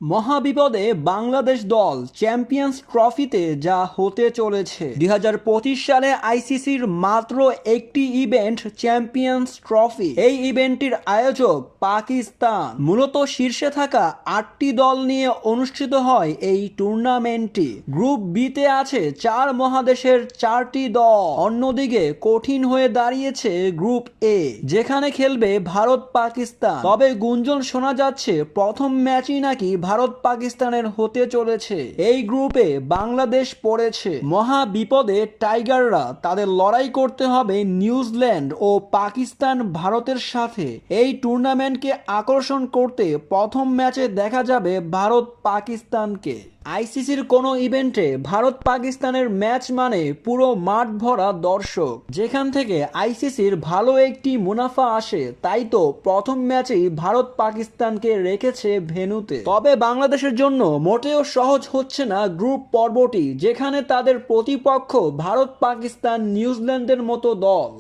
মহাবিপদে বাংলাদেশ দল চ্যাম্পিয়ন্স ট্রফিতে যা হতে চলেছে 2025 সালে আইসিসির মাত্র একটি ইভেন্ট চ্যাম্পিয়ন্স ট্রফি। এই ইভেন্টটির আয়োজক পাকিস্তান। মূলত শীর্ষে থাকা 8টি দল নিয়ে অনুষ্ঠিত হয় এই টুর্নামেন্টটি। গ্রুপ বিতে আছে 4 মহাদেশের 4টি দল। অন্যদিকে কঠিন হয়ে দাঁড়িয়েছে গ্রুপ এ, যেখানে খেলবে ভারত পাকিস্তান। তবে গুঞ্জন শোনা যাচ্ছে প্রথম ম্যাচই নাকি ভারত পাকিস্তানের হতে চলেছে। এই গ্রুপে বাংলাদেশ পড়েছে মহা বিপদে। টাইগাররা তাদের লড়াই করতে হবে নিউজিল্যান্ড ও পাকিস্তান ভারতের সাথে। এই টুর্নামেন্টকে আকর্ষণ করতে প্রথম ম্যাচে দেখা যাবে ভারত পাকিস্তানকে। আইসিসির কোনো ইভেন্টে ভারত পাকিস্তানের ম্যাচ মানে পুরো মাঠ ভরা দর্শক, যেখান থেকে আইসিসির ভালো একটি মুনাফা আসে। তাই তো প্রথম ম্যাচেই ভারত পাকিস্তানকে রেখেছে ভেন্যুতে। তবে বাংলাদেশের জন্য মোটেও সহজ হচ্ছে না গ্রুপ পর্বটি, যেখানে তাদের প্রতিপক্ষ ভারত পাকিস্তান নিউজিল্যান্ডের মতো দল।